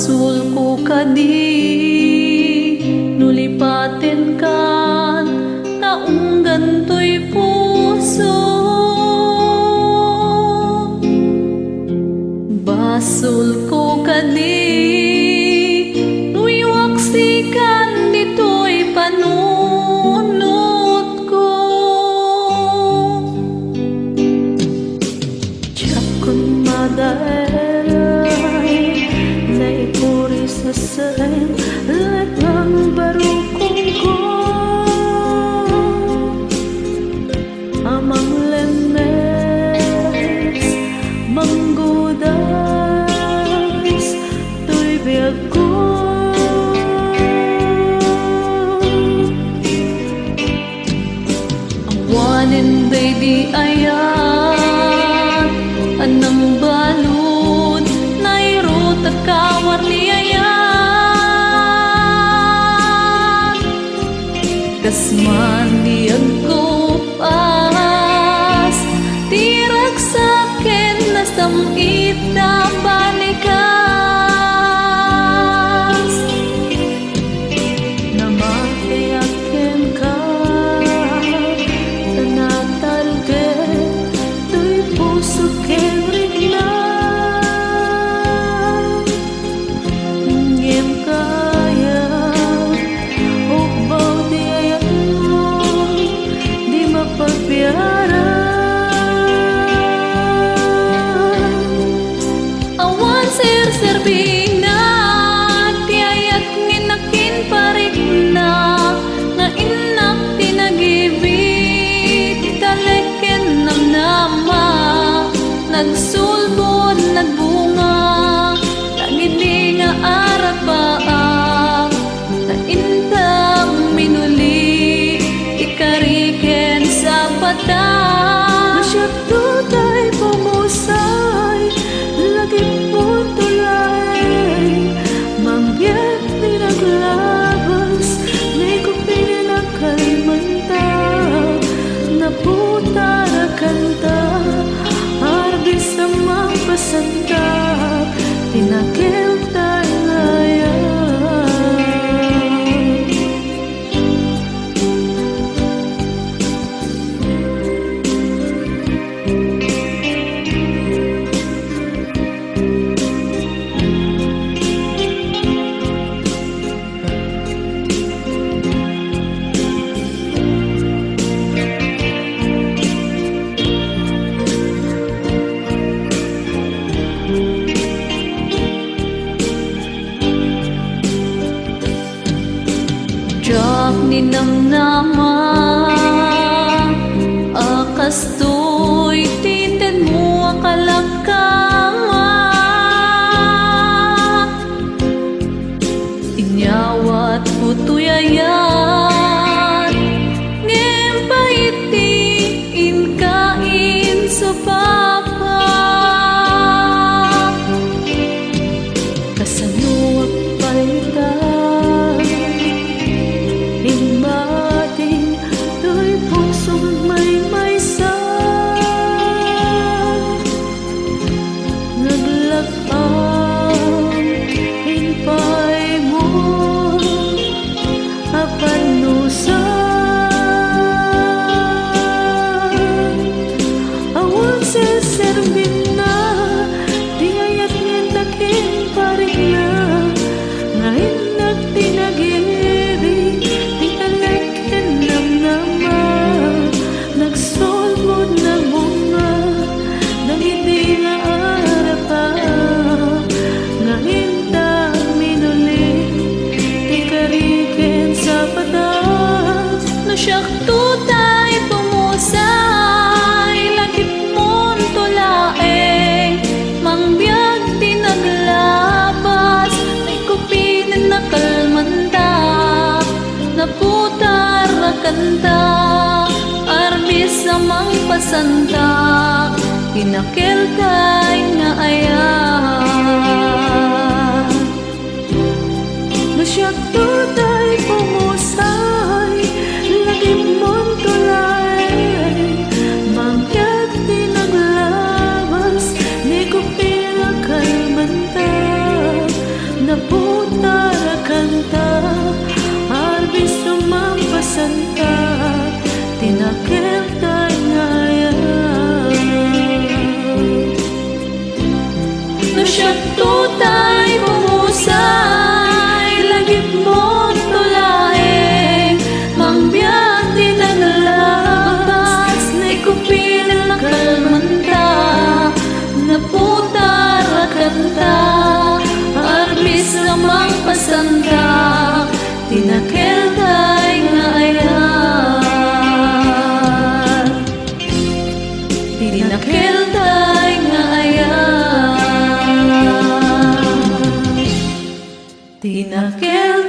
Basul ko kadi nulipaten kan kaunggan to'y puso. Basul ko kadi nuiwaksikan dito'y panunot ko. Tiyak kon madaelay naipuri sa sayang latang barukong ko. Amang lemes manggudas to'y biyag ko. Awanin baby ayat anang balon nairot at kawar ni ayat kasman diyan ko pas tirak sakin na samit na balikas na makayakin ka sa natalget to'y puso kenrik na ngem kaya hukbaw di ayan mo di mapagbiara. Awan sir-serbing na tiayat nginakin parik na nga inak tinagibit taleken namnama nagsulbon nagbunga tagindi nga arapaa na intang minuli ikariken sa pata. Nasyat tutay pumusay lagi po tulay mangyat pinaglabas may kupin na kalimanta na puta na kanta arbis sa mapasanta tinakil talaya. Jak ninamnama akas to'y tindan mo akalagkama inyawat puto'y ayan ngem paiti inkain sa papa kasanuwag palitan himbating to'y pusong may maysa naglakang hinpay mo apanusa. Awan seserbin na tingayat ngin takin parik na ngayon nagtinagibig tinaleken namnama nagsolbod na bunga nang hindi nga arapa nga hintang minuli tikariken sa patas no siyak tutay pumusay lakip mon tulaeng mangbiyag tinaglabas may kupinan na kalmanta na putar na kanta arbis sa mangpasanta inakil kay nga ayan nasyak tutay pumusay lagi mon tulay mangyat tinaglabas ni kupila kalmanta na No siya tutay pumusay, lagip mo tulae, mangbiyak di naglagas, ni kupil na kalmanta, naputar kanta, arbis na magpasanda, tinakel kay nga ayan, tinakel kay nga ayan, tinakel